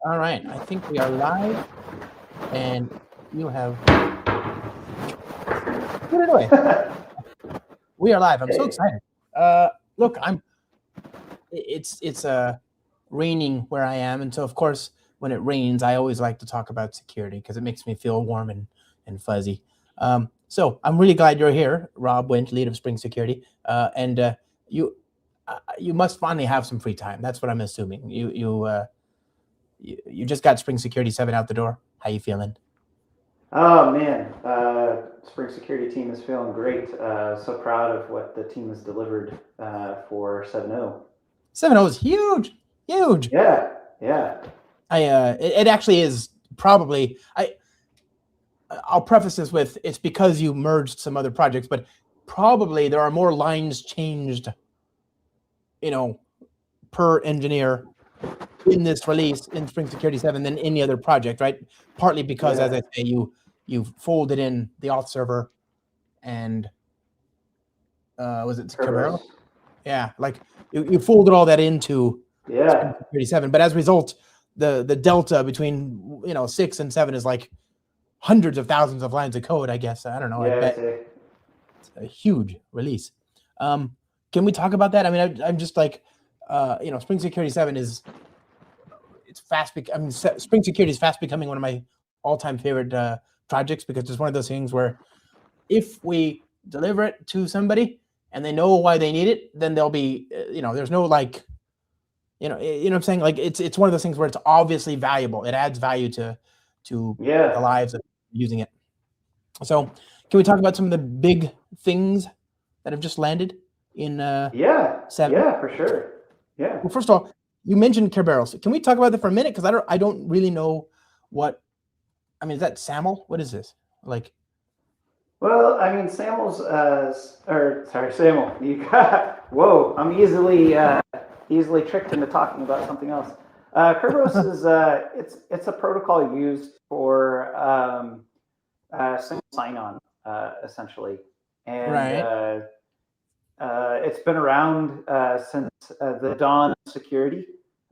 All right, I think we are live, and you have put it away. We are live. I'm so excited. Look, it's raining where I am, and so of course, when it rains, I always like to talk about security because it makes me feel warm and fuzzy. So I'm really glad you're here, Rob Winch, lead of Spring Security, and you must finally have some free time. That's what I'm assuming. You just got Spring Security 7 out the door. How you feeling? Oh man, Spring Security team is feeling great. So proud of what the team has delivered for 7.0. 7.0 is huge, huge. Yeah, yeah, It actually is probably. I'll preface this with it's because you merged some other projects, but probably there are more lines changed, per engineer in this release in Spring Security 7 than any other project, right? Partly because, as yeah. I say, you folded in the auth server and was it Kerberos? Kerberos. Yeah, like you folded all that into Spring Yeah, Security 7, but as a result, the delta between 6 and 7 is like hundreds of thousands of lines of code. I guess I don't know. I yeah. bet it's a huge release. Can we talk about that? I mean, I'm just like, Spring Security 7 is it's fast. Spring Security is fast becoming one of my all-time favorite projects because it's one of those things where if we deliver it to somebody and they know why they need it, then they'll be, there's no like, what I'm saying? Like it's one of those things where it's obviously valuable. It adds value to the yeah, lives of using it. So, can we talk about some of the big things that have just landed in yeah, 7? yeah, for sure. Yeah. Well, first of all, you mentioned Kerberos. Can we talk about that for a minute? Because I don't really know what. I mean, is that SAML? What is this? Like, Well, I mean, Samuel, you got, whoa, I'm easily tricked into talking about something else. Kerberos is, it's a protocol used for single sign-on, essentially. And right? it's been around since the dawn of security.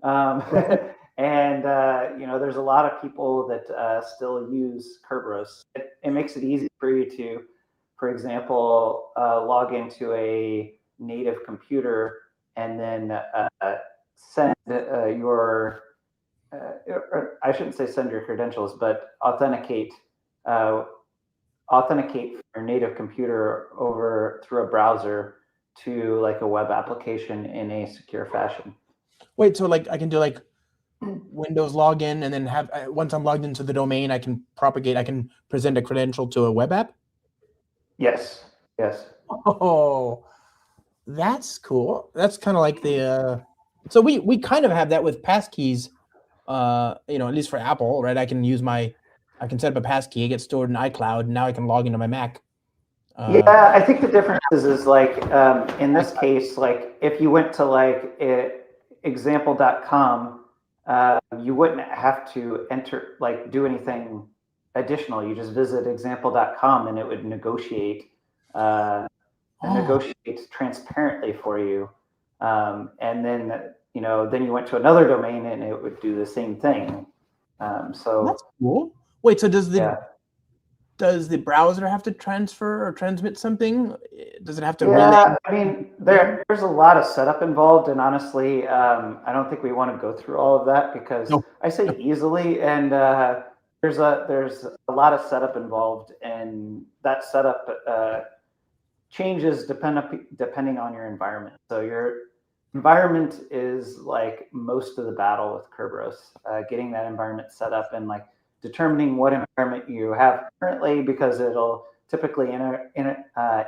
Um, Okay. and there's a lot of people that still use Kerberos. It makes it easy for you to, for example, log into a native computer and then send your, or I shouldn't say send your credentials, but uh, authenticate your native computer over through a browser to like a web application in a secure fashion. Wait, so like I can do like Windows login and then have once I'm logged into the domain, I can propagate. I can present a credential to a web app. Yes. Yes. Oh, that's cool. That's kind of like the. So we kind of have that with passkeys. At least for Apple, right? I can set up a passkey. It gets stored in iCloud. And now I can log into my Mac. Yeah, I think the difference is like in this case, like if you went to like example.com, you wouldn't have to enter like do anything additional. You just visit example.com and it would uh, Oh, negotiate transparently for you. And then then you went to another domain and it would do the same thing. that's So cool. Wait, so does the yeah, does the browser have to transfer or transmit something? Does it have to relay yeah. I mean, information? there's a lot of setup involved, and honestly, I don't think we want to go through all of that because No. I say easily, and there's a lot of setup involved, and that setup changes depending on your environment. So your environment is like most of the battle with Kerberos, getting that environment set up and like determining what environment you have currently because it'll typically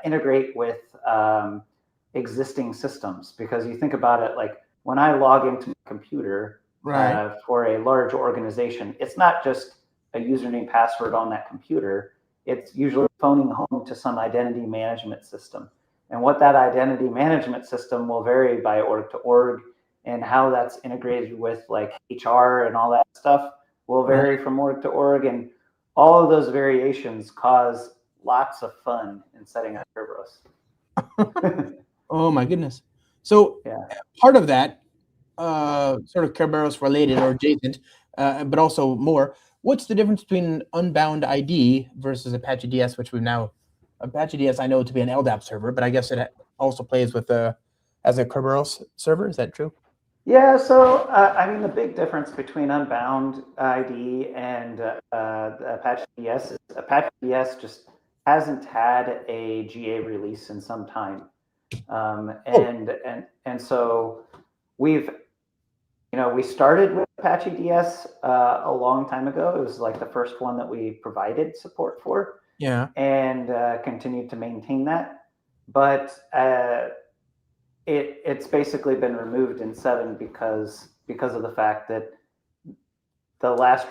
integrate with existing systems. Because you think about it, like when I log into my computer Right. for a large organization, it's not just a username password on that computer. It's usually phoning home to some identity management system. And what that identity management system will vary by org to org, and how that's integrated with like HR and all that stuff will Right. vary from org to org. And all of those variations cause lots of fun in setting up Kerberos. Oh my goodness. So Yeah. part of that, sort of Kerberos related or adjacent, but also more. What's the difference between Unbound ID versus Apache DS, which Apache DS I know to be an LDAP server, but I guess it also plays with as a Kerberos server. Is that true? Yeah, so I mean, the big difference between Unbound ID and Apache DS is Apache DS just hasn't had a GA release in some time, and so we've we started with Apache DS a long time ago. It was like the first one that we provided support for. Yeah. And continued to maintain that. But it's basically been removed in 7 because of the fact that the last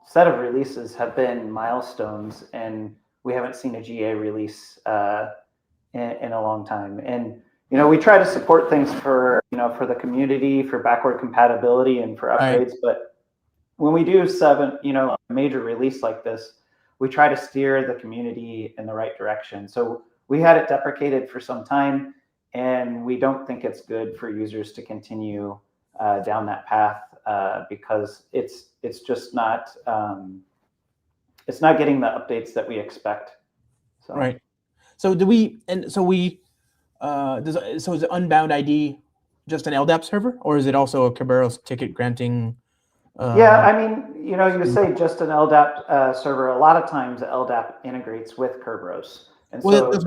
set of releases have been milestones, and we haven't seen a GA release in a long time. And we try to support things for the community, for backward compatibility, and for upgrades. Right. But when we do 7, a major release like this, we try to steer the community in the right direction. So we had it deprecated for some time, and we don't think it's good for users to continue down that path because it's just not getting the updates that we expect. So. Right. So so is Unbound ID just an LDAP server, or is it also a Kerberos ticket granting? Yeah, I mean, you say just an LDAP server. A lot of times LDAP integrates with Kerberos, and so so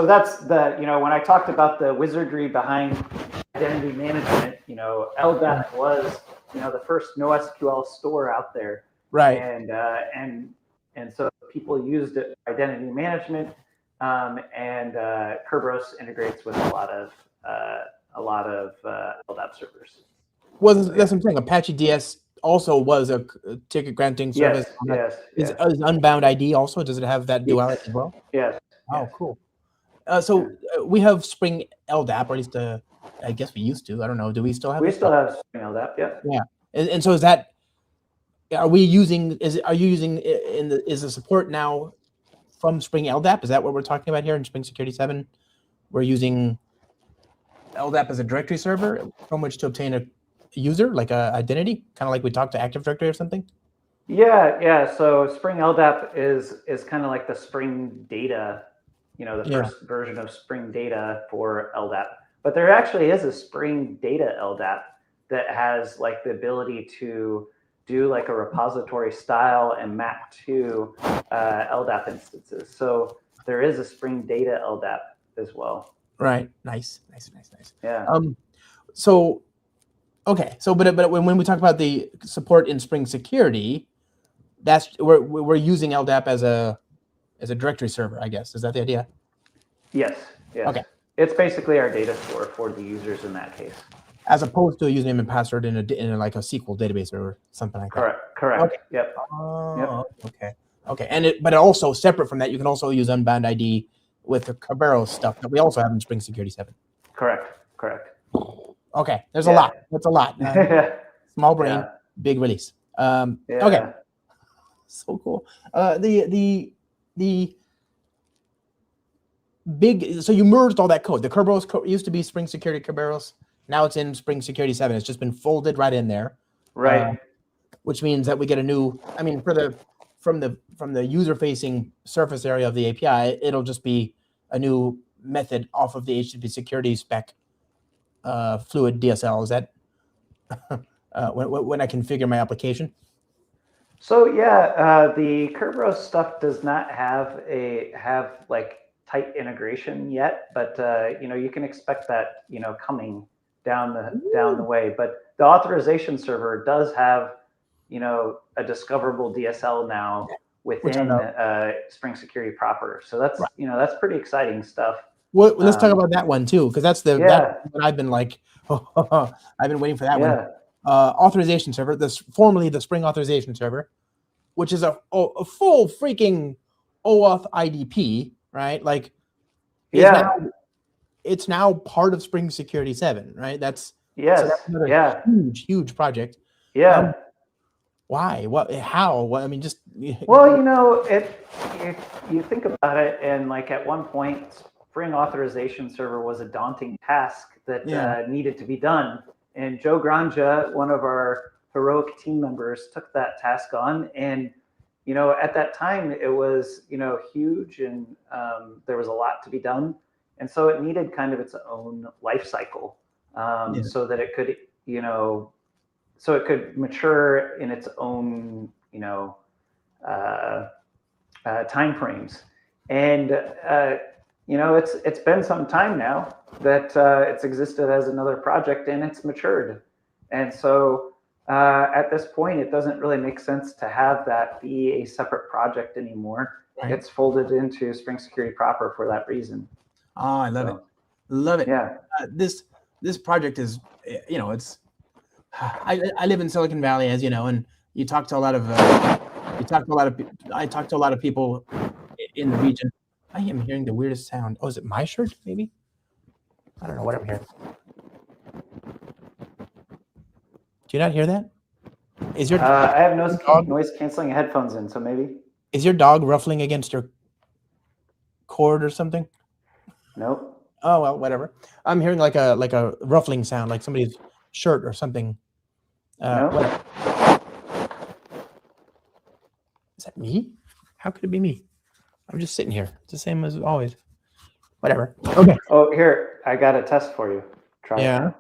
that's when I talked about the wizardry behind identity management, LDAP was the first NoSQL store out there, right? And so people used it for identity management, and Kerberos integrates with a lot of LDAP servers. Well, that's what I'm saying. Apache DS also was a ticket granting service. Yes. Is Unbound ID also? Does it have that duality as well? Yes. Oh, cool. We have Spring LDAP, or at least I guess we used to. I don't know. Do we still have? We still have Spring LDAP. Yeah. Yeah. And so is that? Are you using is the support now from Spring LDAP? Is that what we're talking about here in Spring Security 7? We're using LDAP as a directory server from which to obtain a user, like a identity, kind of like we talked to Active Directory or something? Yeah. So Spring LDAP is kind of like the Spring Data, the first version of Spring Data for LDAP. But there actually is a Spring Data LDAP that has like the ability to do like a repository style and map to LDAP instances. So there is a Spring Data LDAP as well. Right. Nice. Yeah. But when we talk about the support in Spring Security, that's we're using LDAP as a directory server, I guess. Is that the idea? Yes. Okay. It's basically our data store for the users in that case, as opposed to a username and password in like a SQL database or something like that. Correct. Okay. Yep. Okay. But also separate from that, you can also use Unbound ID with the Kerberos stuff that we also have in Spring Security 7. Correct. Okay, there's a lot. That's a lot. Small brain, big release. Okay, so cool. The big. So you merged all that code. The Kerberos code used to be Spring Security Kerberos. Now it's in Spring Security 7. It's just been folded right in there. Right. Which means that we get a new. I mean, from the user-facing surface area of the API, it'll just be a new method off of the HTTP security spec. Fluid DSL, is that when I configure my application? So the Kerberos stuff does not have like tight integration yet, but you can expect that coming down the way. But the authorization server does have a discoverable DSL now within Spring Security proper. So that's that's pretty exciting stuff. Well, let's talk about that one too, because that's what I've been like. I've been waiting for that one. Authorization server, formerly the Spring Authorization server, which is a full freaking OAuth IDP, right? Like, it's now part of Spring Security 7, right? That's another huge project. Yeah. Why? What? How? What? I mean, just. Well, if you think about it, and like at one point, Spring Authorization server was a daunting task that needed to be done. And Joe Granja, one of our heroic team members took that task on. And, you know, at that time it was, you know, huge, and there was a lot to be done. And so it needed kind of its own life cycle, so that it could, you know, so it could mature in its own, you know, time frames. And you know, it's been some time now that it's existed as another project, and it's matured. And so at this point, it doesn't really make sense to have that be a separate project anymore. Right. It's folded into Spring Security proper for that reason. Oh, I love it. Love it. Yeah. This project is, you know, it's, I live in Silicon Valley, as you know, and you talk to a lot of, I talk to a lot of people in the region. I am hearing the weirdest sound. Oh, is it my shirt? Maybe. I don't know what I'm hearing. Do you not hear that? Is your I have noise canceling headphones in, so maybe. Is your dog ruffling against your cord or something? Nope. Oh well, whatever. I'm hearing like a ruffling sound, like somebody's shirt or something. Nope. Is that me? How could it be me? I'm just sitting here. It's the same as always. Whatever. Okay. Oh, here, I got a test for you. Try it now.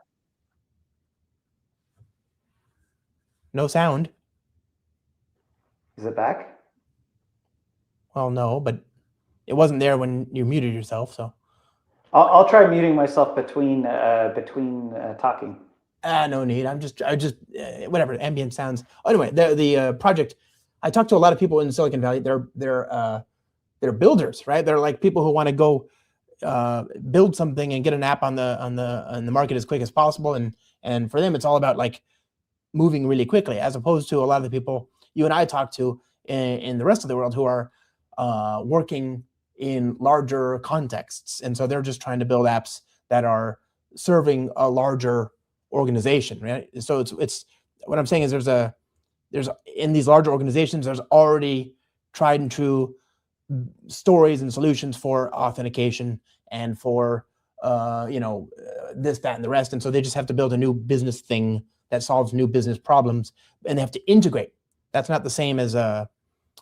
No sound. Is it back? Well, no, but it wasn't there when you muted yourself, so. I'll try muting myself between talking. No need. I just whatever, ambient sounds. Anyway, the project. I talked to a lot of people in Silicon Valley. They're builders, right? They're like people who want to go build something and get an app on the market as quick as possible. And for them, it's all about like moving really quickly, as opposed to a lot of the people you and I talk to in the rest of the world who are working in larger contexts. And so they're just trying to build apps that are serving a larger organization, right? So it's what I'm saying is there's in these larger organizations, there's already tried and true stories and solutions for authentication and for this, that, and the rest. And so they just have to build a new business thing that solves new business problems, and they have to integrate. That's not the same as a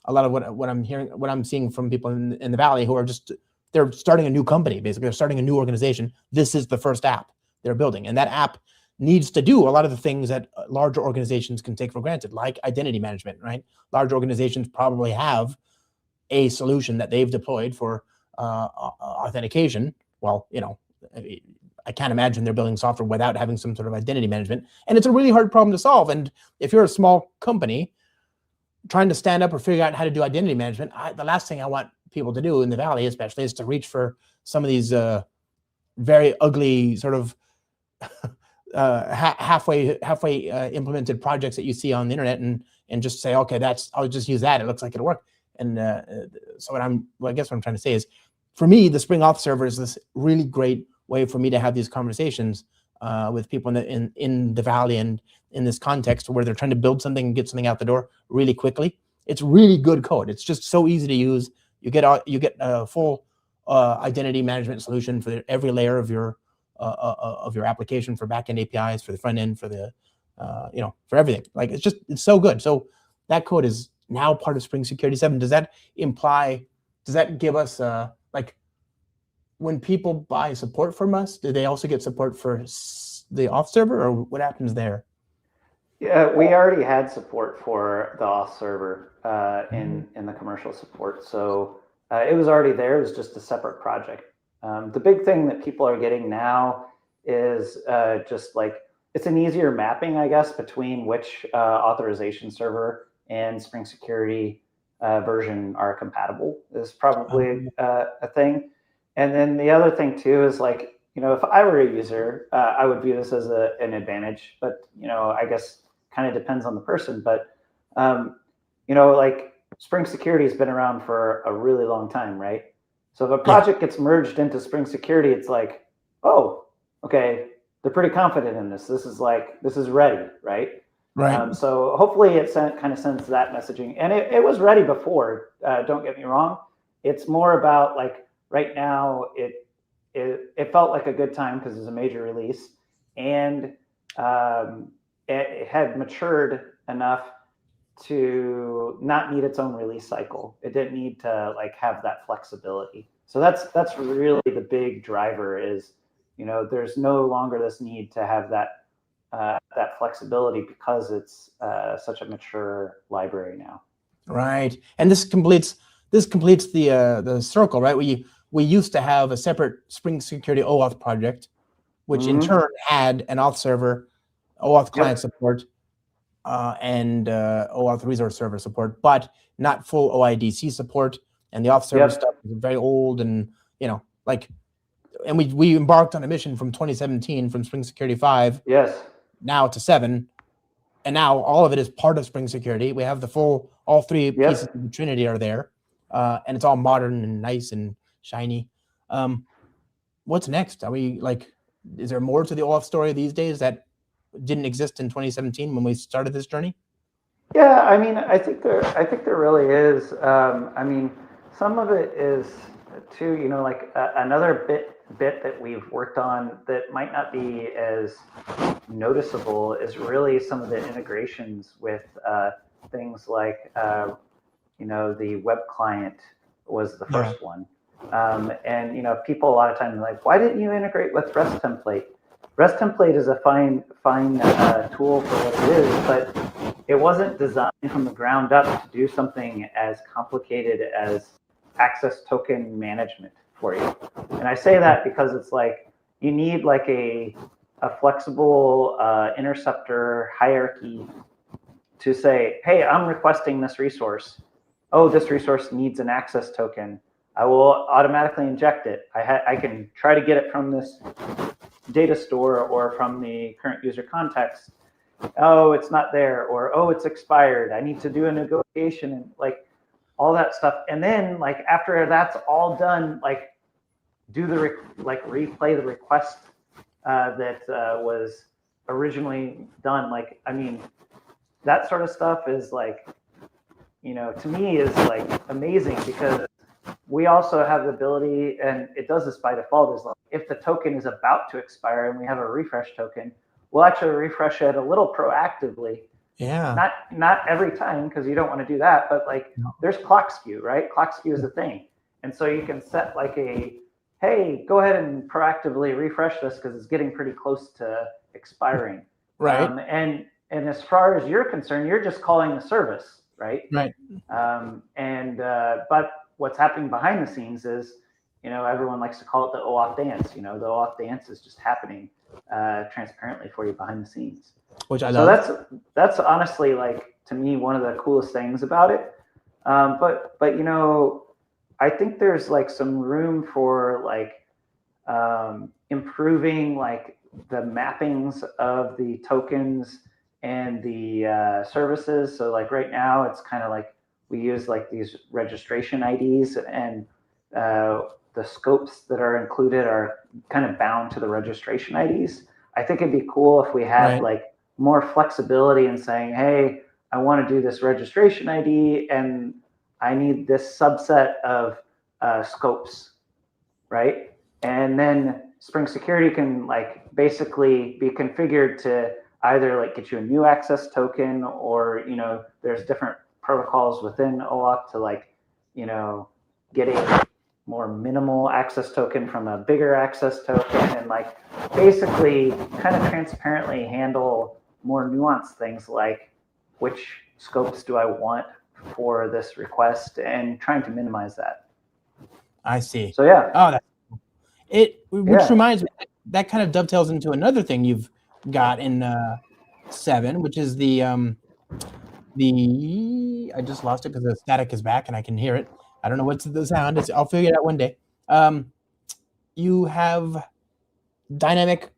lot of what I'm hearing, what I'm seeing from people in the Valley who are they're starting a new company, basically. They're starting a new organization. This is the first app they're building. And that app needs to do a lot of the things that larger organizations can take for granted, like identity management, right? Large organizations probably have a solution that they've deployed for authentication. Well, you know, I can't imagine they're building software without having some sort of identity management. And it's a really hard problem to solve. And if you're a small company trying to stand up or figure out how to do identity management, the last thing I want people to do in the Valley, especially, is to reach for some of these very ugly sort of halfway implemented projects that you see on the internet and just say, okay, I'll just use that. It looks like it'll work. And so I guess what I'm trying to say is, for me, the Spring Auth server is this really great way for me to have these conversations with people in the Valley and in this context where they're trying to build something and get something out the door really quickly. It's really good code. It's just so easy to use. You get a full identity management solution for every layer of your application, for backend APIs, for the front end, for the for everything. Like it's so good. So that code is now part of Spring Security 7. Does that give us like, when people buy support from us, do they also get support for the auth server, or what happens there? Yeah, we already had support for the auth server in the commercial support. So it was already there. It was just a separate project. The big thing that people are getting now is just like, it's an easier mapping, I guess, between which authorization server and Spring Security version are compatible, is probably a thing. And then the other thing too is, like, if I were a user, I would view this as an advantage, but I guess kind of depends on the person. But like, Spring Security has been around for a really long time, right? So if a project gets merged into Spring Security, it's like, oh, okay, they're pretty confident in this. This is ready, right? Right. So hopefully it kind of sends that messaging. And it was ready before, don't get me wrong. It's more about, like, right now, it felt like a good time because it's a major release. And it had matured enough to not need its own release cycle. It didn't need to like have that flexibility. So that's really the big driver is, there's no longer this need to have that that flexibility because it's such a mature library now. Right, and this completes the circle, right? We used to have a separate Spring Security OAuth project, which in turn had an auth server, OAuth client support, and OAuth resource server support, but not full OIDC support. And the auth server stuff is very old, and and we embarked on a mission from 2017 from Spring Security 5, now to 7, and now all of it is part of Spring Security. We have all three pieces of the Trinity are there, and it's all modern and nice and shiny. What's next? Are we is there more to the OAuth story these days that didn't exist in 2017 when we started this journey? Yeah, I mean, I think there really is. I mean, some of it is too, another bit that we've worked on that might not be as noticeable is really some of the integrations with things like, the web client was the first one. And, people a lot of times are like, why didn't you integrate with REST template? REST template is a fine tool for what it is, but it wasn't designed from the ground up to do something as complicated as access token management for you. And I say that because it's like you need like a flexible interceptor hierarchy to say, hey, I'm requesting this resource. Oh, this resource needs an access token. I will automatically inject it. I can try to get it from this data store or from the current user context. Oh, it's not there, or oh, it's expired. I need to do a negotiation and like all that stuff. And then like after that's all done, like do the replay the request that was originally done. Like, I mean, that sort of stuff is like, to me is like amazing because we also have the ability, and it does this by default, is like if the token is about to expire and we have a refresh token, we'll actually refresh it a little proactively. Yeah. Not every time, because you don't want to do that, but like there's clock skew, right? Clock skew is a thing. And so you can set like hey, go ahead and proactively refresh this because it's getting pretty close to expiring. Right. And as far as you're concerned, you're just calling the service, right? Right. But what's happening behind the scenes is, everyone likes to call it the OAuth dance. The OAuth dance is just happening transparently for you behind the scenes. Which I love. So that's honestly, like, to me, one of the coolest things about it. But I think there's like some room for like improving like the mappings of the tokens and the services. So like right now, it's kind of like we use like these registration IDs, and the scopes that are included are kind of bound to the registration IDs. I think it'd be cool if we had like more flexibility in saying, hey, I want to do this registration ID and I need this subset of scopes, right? And then Spring Security can like basically be configured to either like get you a new access token, or there's different protocols within OAuth to like get a more minimal access token from a bigger access token, and like basically kind of transparently handle more nuanced things like which scopes do I want for this request, and trying to minimize that. I see. So yeah. Oh, which reminds me, that kind of dovetails into another thing you've got in 7, which is the I just lost it because the static is back and I can hear it. I don't know what's the sound. I'll figure it out one day. You have dynamic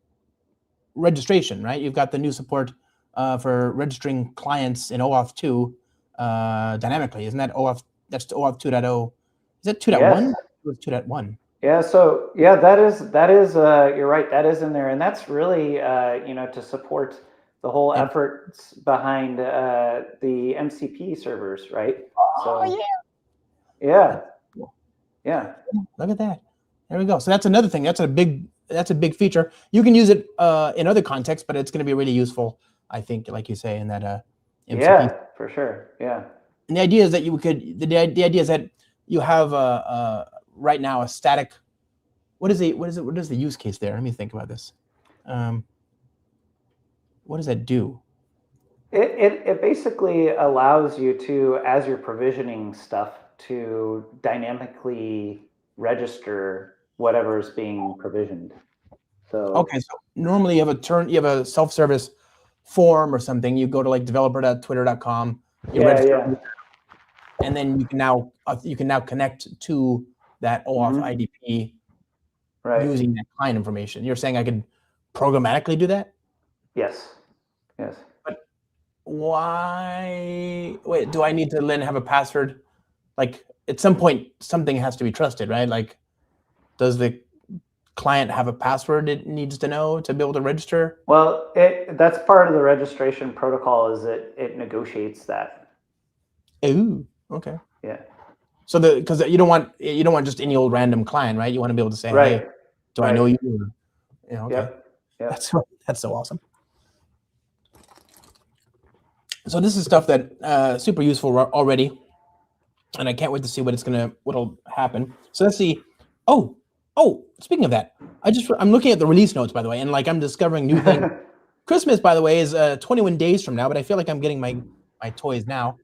registration, right? You've got the new support for registering clients in OAuth 2 dynamically. Isn't that OAuth? That's OAuth 2.0. Is that 2.1? It was 2.1. Yeah. So yeah, that is you're right. That is in there, and that's really to support the whole efforts behind the MCP servers, right? Oh, so, yeah. Yeah. Look at that. There we go. So that's another thing. That's a big feature. You can use it in other contexts, but it's going to be really useful I think, like you say, in that MCP. Yeah, for sure. Yeah. And the idea is that you could, the idea is that you have right now a static, what is the use case there? Let me think about this. What does that do? It basically allows you to, as you're provisioning stuff, to dynamically register whatever is being provisioned. So okay, so normally you have a self-service form or something. You go to like developer.twitter.com. yeah. And then you can now connect to that OAuth IDP using that client information. You're saying I could programmatically do that? Yes. But why? Wait, do I need to then have a password? Like at some point, something has to be trusted, right? Like, does the client have a password it needs to know to be able to register? Well, that's part of the registration protocol, is that it negotiates that. Ooh, okay. Yeah. So because you don't want just any old random client, right? You want to be able to say, hey, do I know you? Yeah, okay. Yep. That's so awesome. So this is stuff that super useful already, and I can't wait to see what'll happen. So let's see. Oh, speaking of that, I'm looking at the release notes, by the way, and like I'm discovering new things. Christmas, by the way, is 21 days from now, but I feel like I'm getting my toys now.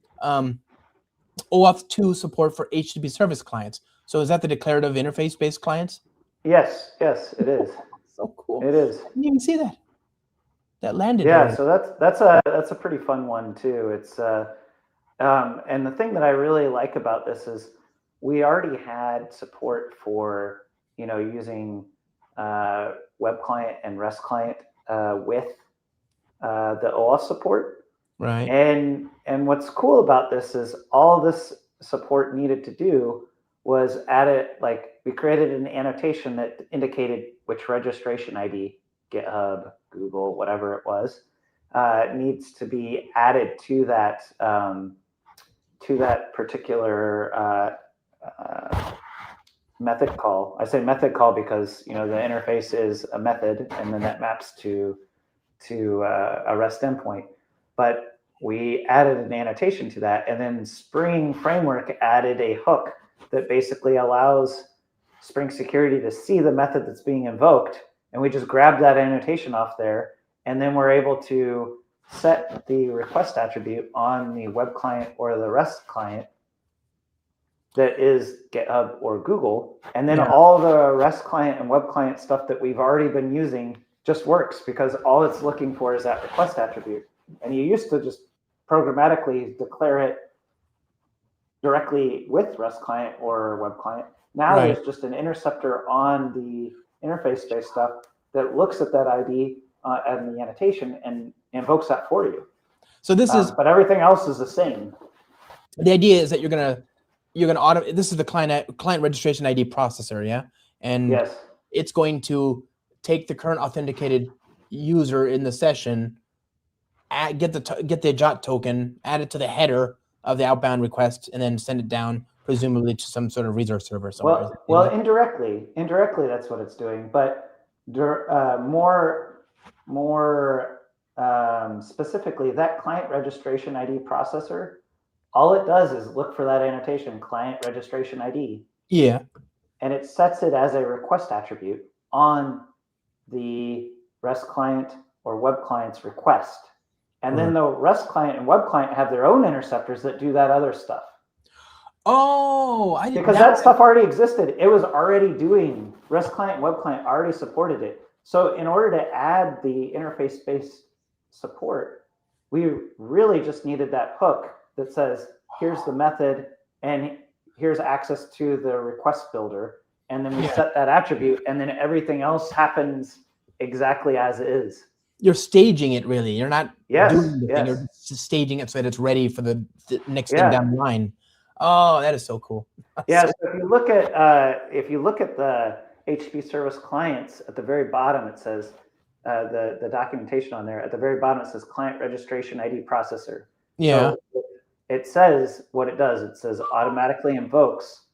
OAuth 2 support for HTTP service clients. So is that the declarative interface-based clients? Yes, it is. So cool. It is. I didn't even see that. That landed. Yeah, already. so that's a pretty fun one too. It's and the thing that I really like about this is we already had support for using web client and REST client with the OAuth support. Right. And what's cool about this is all this support needed to do was add it, like we created an annotation that indicated which registration ID, GitHub, Google, whatever it was, needs to be added to that particular method call. I say method call because the interface is a method, and then that maps to a REST endpoint. But we added an annotation to that, and then Spring Framework added a hook that basically allows Spring Security to see the method that's being invoked, and we just grab that annotation off there, and then we're able to set the request attribute on the web client or the REST client that is GitHub or Google, and then all the REST client and web client stuff that we've already been using just works, because all it's looking for is that request attribute. And you used to just programmatically declare it directly with REST client or web client. Now there's just an interceptor on the interface-based stuff that looks at that ID and the annotation and invokes that for you. So this is, but everything else is the same. The idea is that you're gonna automate. This is the client registration ID processor, yeah, and it's going to take the current authenticated user in the session, get the JOT token, add it to the header of the outbound request, and then send it down, presumably to some sort of resource server somewhere. Well, indirectly, that's what it's doing. But more specifically, that client registration ID processor, all it does is look for that annotation, client registration ID. Yeah. And it sets it as a request attribute on the REST client or web client's request. And then the REST client and web client have their own interceptors that do that other stuff. Oh, I didn't. Because that stuff already existed. It was already doing, REST client and web client already supported it. So in order to add the interface-based support, we really just needed that hook that says, here's the method and here's access to the request builder. And then we set that attribute, and then everything else happens exactly as it is. You're staging it, really. You're not doing the thing. You're just staging it so that it's ready for the next thing down the line. Oh, that is so cool. So if you look at the HTTP service clients, at the very bottom it says the documentation on there. At the very bottom it says client registration ID processor. Yeah. So it says what it does. It says automatically invokes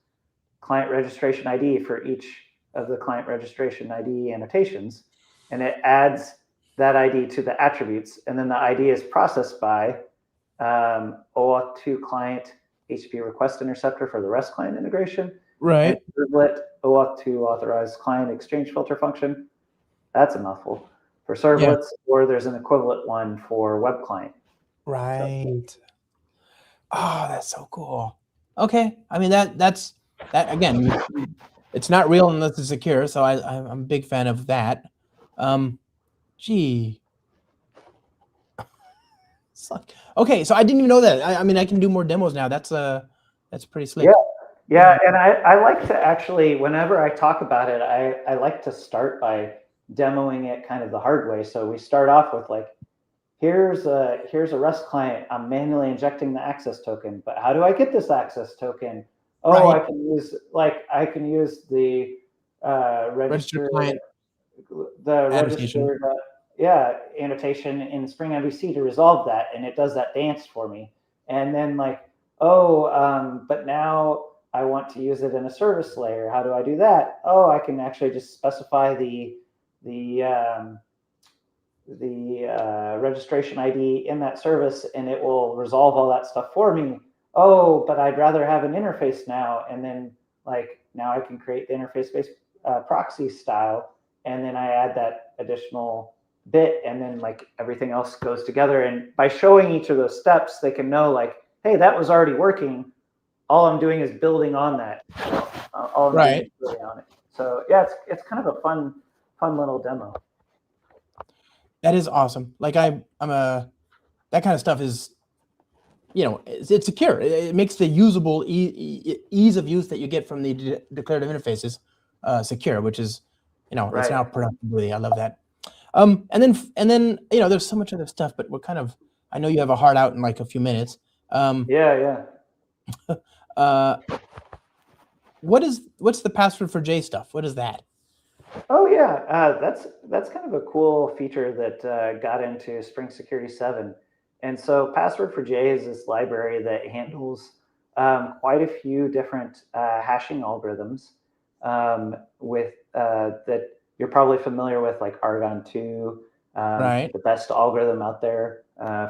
client registration ID for each of the client registration ID annotations, and it adds that ID to the attributes, and then the ID is processed by OAuth 2 client HTTP request interceptor for the REST client integration, and Right. servlet OAuth 2 authorized client exchange filter function. That's a mouthful for Yeah. servlets, or there's an equivalent one for web client. Right. So, oh, that's so cool. Okay. I mean, that's that again. It's not real unless it's secure. So I'm a big fan of that. Gee. Okay, so I didn't even know that. I mean, I can do more demos now. That's pretty slick. Yeah, and I like to actually, whenever I talk about it, I like to start by demoing it kind of the hard way. So we start off with like, here's a REST client. I'm manually injecting the access token, but how do I get this access token? Oh, Right. I can use the Registered registered client the annotation. registered annotation in Spring MVC to resolve that, and it does that dance for me. And then like, but now I want to use it in a service layer. How do I do that? Oh, I can actually just specify the registration ID in that service, and it will resolve all that stuff for me. Oh, but I'd rather have an interface now, and then like now I can create the interface-based proxy style, and then I add that additional bit, and then like everything else goes together. And by showing each of those steps, they can know like, hey, that was already working. All I'm doing is building on that. You know? All I'm doing is building on it. So yeah, it's kind of a fun little demo. That is awesome. Like I'm a that kind of stuff is, it's secure. It makes the usable ease of use that you get from the declarative interfaces secure, which is, it's now productivity. I love that. And then there's so much other stuff, but we're kind of, I know you have a hard out in like a few minutes. Yeah. What's the password for J stuff? What is that? Oh yeah, that's kind of a cool feature that got into Spring Security 7. And so Password for J is this library that handles quite a few different hashing algorithms with that you're probably familiar with, like Argon 2, Right. the best algorithm out there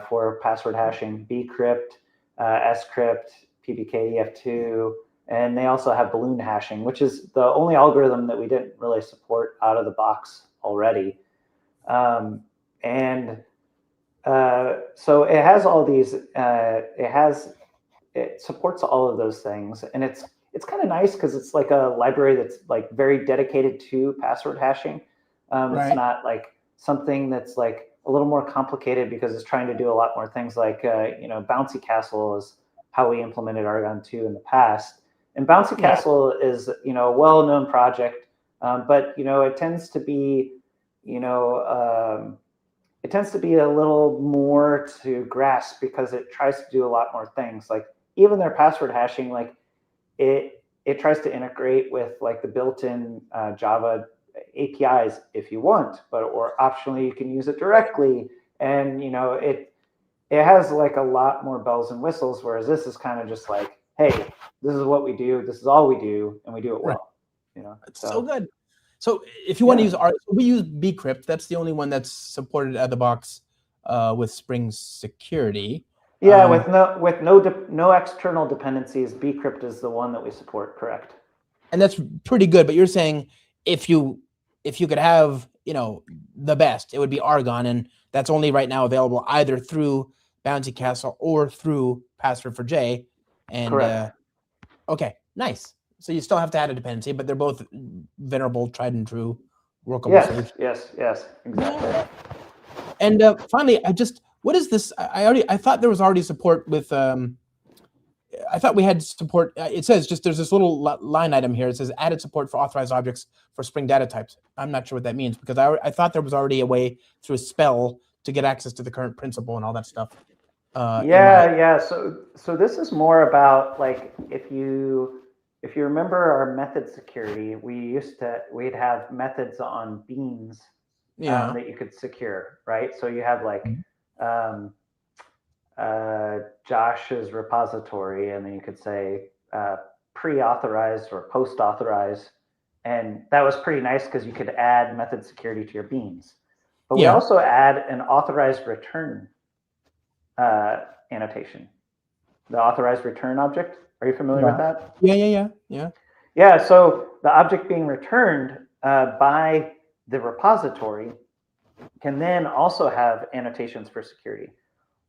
for password hashing, bcrypt, scrypt, pbkef2. And they also have balloon hashing, which is the only algorithm that we didn't really support out of the box already. So it has all these, it supports all of those things. And it's kind of nice because it's like a library that's like very dedicated to password hashing. Right. It's not like something that's like a little more complicated because it's trying to do a lot more things like, Bouncy Castle is how we implemented Argon 2 in the past. And Bouncy Castle is, a well-known project, but it tends to be, it tends to be a little more to grasp because it tries to do a lot more things. Like even their password hashing, like it tries to integrate with like the built-in Java APIs if you want, or optionally you can use it directly, and it has like a lot more bells and whistles, whereas this is kind of just like, hey, this is what we do, this is all we do, and we do it well. It's so good. So if you want to use we use bcrypt. That's the only one that's supported out of the box with Spring Security. Yeah, with no external dependencies, bcrypt is the one that we support, correct? And that's pretty good. But you're saying if you could have the best, it would be Argon, and that's only right now available either through Bouncy Castle or through Password for J. And correct. Okay, nice. So you still have to add a dependency, but they're both venerable, tried and true, workable solutions. Yes, exactly. Yeah. And finally, what is this? I thought there was already support with. I thought we had support. It says there's this little line item here. It says added support for authorized objects for Spring data types. I'm not sure what that means because I thought there was already a way through a spell to get access to the current principal and all that stuff. Yeah. So this is more about like if you remember our method security, we'd have methods on beans that you could secure, right? So you have like Josh's repository, and then you could say pre-authorized or post-authorized, and that was pretty nice because you could add method security to your beans. But we also add an authorized return annotation. The authorized return object. Are you familiar with that? Yeah, so the object being returned by the repository can then also have annotations for security.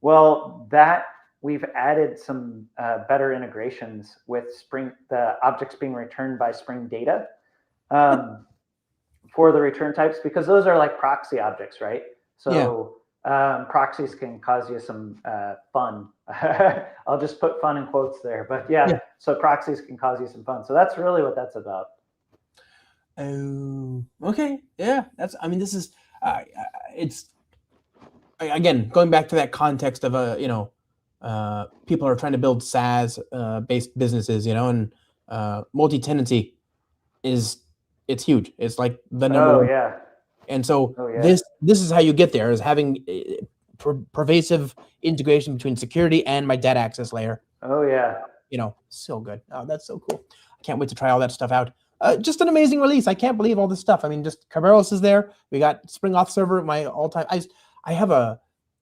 Well, that we've added some better integrations with the objects being returned by Spring Data for the return types, because those are like proxy objects, right? So proxies can cause you some fun. I'll just put fun in quotes there, but so proxies can cause you some fun. So that's really what that's about. Oh, okay. Yeah, this is, it's, again, going back to that context of people are trying to build SaaS based businesses, and multi-tenancy it's huge. It's like the number one. Yeah. And so this is how you get there, is having pervasive integration between security and my data access layer. Oh yeah. So good. Oh, that's so cool. I can't wait to try all that stuff out. Just an amazing release. I can't believe all this stuff. I mean, just Kerberos is there. We got Spring Auth Server, my all-time. I have a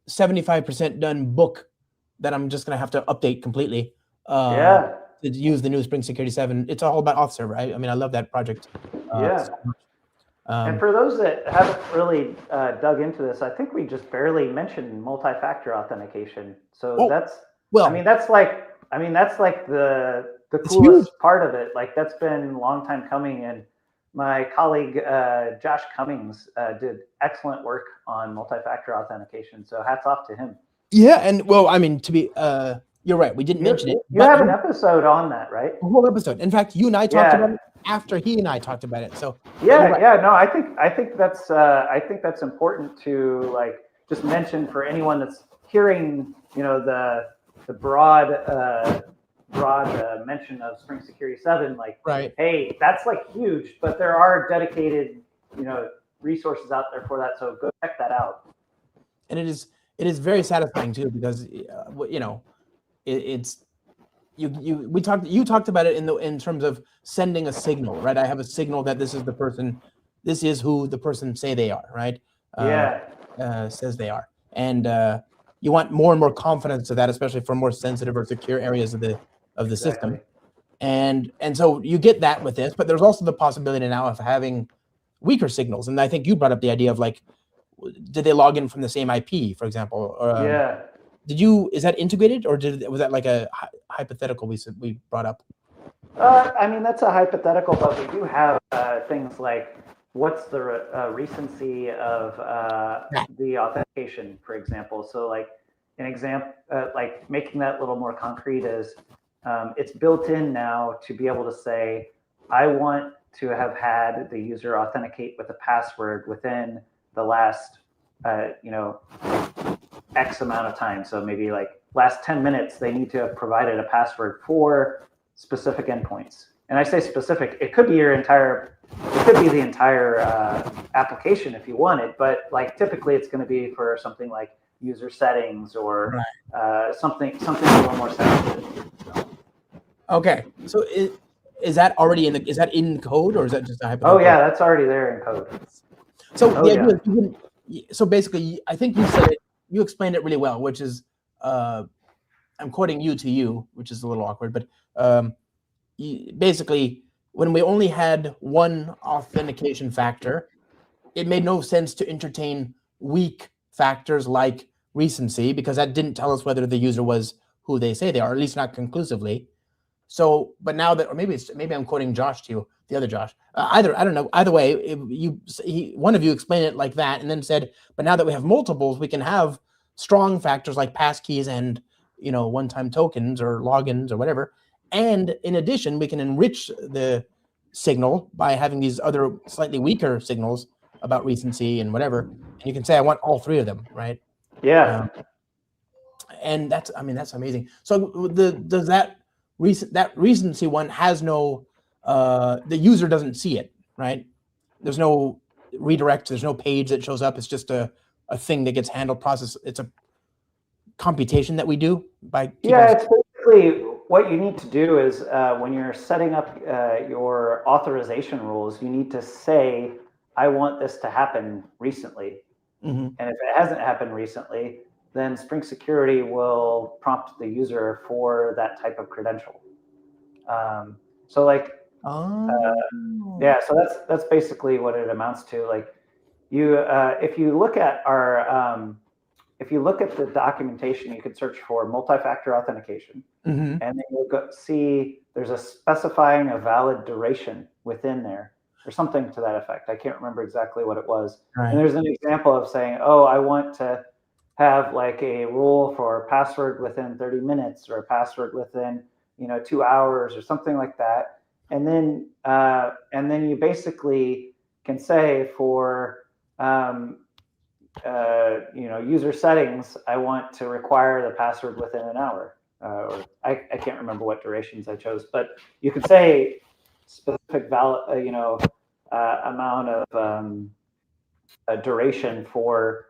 75% done book that I'm just going to have to update completely to use the new Spring Security 7. It's all about Auth Server. I love that project. So much. And for those that haven't really dug into this, I think we just barely mentioned multi-factor authentication. So that's like the coolest part of it. Like, that's been a long time coming, and my colleague Josh Cummings did excellent work on multi-factor authentication. So hats off to him. Yeah, and to be you're right. We didn't mention it. You have an episode on that, right? A whole episode. In fact, you and I talked about it after he and I talked about it. So no, I think that's important to just mention for anyone that's hearing, the broad mention of Spring Security 7. Hey, that's huge, but there are dedicated, resources out there for that. So go check that out. And it is very satisfying too, because it's. You talked about it in terms of sending a signal, right? I have a signal that this is the person, this is who the person say they are, right? Says they are, and you want more and more confidence of that, especially for more sensitive or secure areas of the system, and so you get that with this. But there's also the possibility now of having weaker signals, and I think you brought up the idea of did they log in from the same IP, for example? Is that integrated, or was that like a hypothetical we brought up? That's a hypothetical, but we do have things like what's the recency of the authentication, for example. So an example, making that a little more concrete is it's built in now to be able to say, I want to have had the user authenticate with a password within the last, X amount of time. So maybe last 10 minutes, they need to have provided a password for specific endpoints. And I say specific, it could be the entire application if you want it, but typically it's going to be for something like user settings or something a little more sensitive. Okay, so is that already is that in code, or is that just a hypothetical? Oh yeah, that's already there in code. So the idea is, so basically, I think you said it. You explained it really well, which is, I'm quoting you to you, which is a little awkward, but basically, when we only had one authentication factor, it made no sense to entertain weak factors like recency, because that didn't tell us whether the user was who they say they are, at least not conclusively. So, but now that, or maybe I'm quoting Josh to you, the other Josh. I don't know. Either way, one of you explained it like that, and then said, but now that we have multiples, we can have strong factors like passkeys and one-time tokens or logins or whatever. And in addition, we can enrich the signal by having these other slightly weaker signals about recency and whatever. And you can say, I want all three of them, right? Yeah. And that's amazing. So does that recency one has no, the user doesn't see it, right? There's no redirect. There's no page that shows up. It's just a thing that gets handled, processed. It's a computation that we do by. It's basically what you need to do is when you're setting up your authorization rules, you need to say, I want this to happen recently. And if it hasn't happened recently, then Spring Security will prompt the user for that type of credential. So like, yeah, so that's basically what it amounts to. Like, if you look at if you look at the documentation, you could search for multi-factor authentication, and then you'll see there's a specifying a valid duration within there, or something to that effect. I can't remember exactly what it was. Right. And there's an example of saying, oh, I want to have like a rule for password within 30 minutes or a password within 2 hours or something like that. And then you basically can say for user settings, I want to require the password within an hour. Or I can't remember what durations I chose, but you can say specific amount of duration for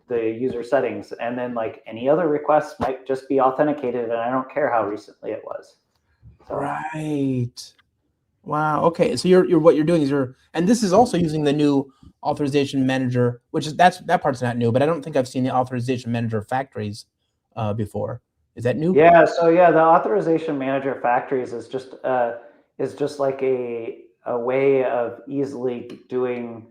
the user settings, and then like any other requests might just be authenticated, and I don't care how recently it was. So. Right. Wow. Okay. So what you're doing is and this is also using the new authorization manager, which is that part's not new, but I don't think I've seen the authorization manager factories before. Is that new? Yeah. So yeah, the authorization manager factories is just like a way of easily doing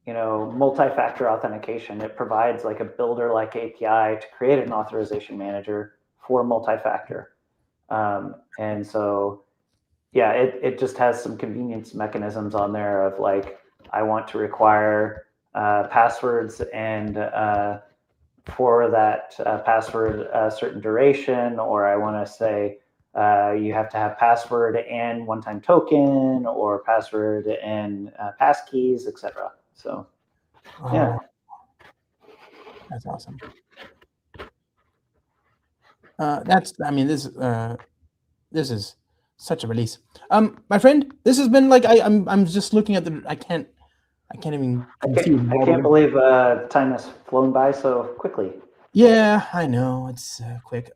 multi-factor authentication. It provides like a builder-like API to create an authorization manager for multi-factor, and so. Yeah, it just has some convenience mechanisms on there of like, I want to require passwords and for that password a certain duration, or I want to say you have to have password and one-time token, or password and passkeys, etc. So, yeah. That's awesome. This is such a release. My friend, this has been like I'm just looking at I can't even conceive. I can't believe time has flown by so quickly. Yeah, I know it's quick.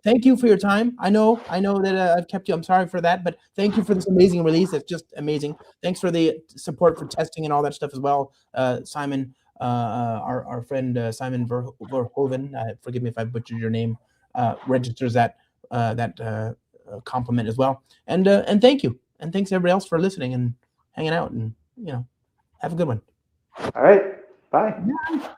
Thank you for your time. I know that I've kept you. I'm sorry for that, but thank you for this amazing release. It's just amazing. Thanks for the support for testing and all that stuff as well, Simon. Our friend Simon Verhoeven. Forgive me if I butchered your name. Registers that compliment as well. And thank you, and thanks everybody else for listening and hanging out, and have a good one. All right, bye. Yeah.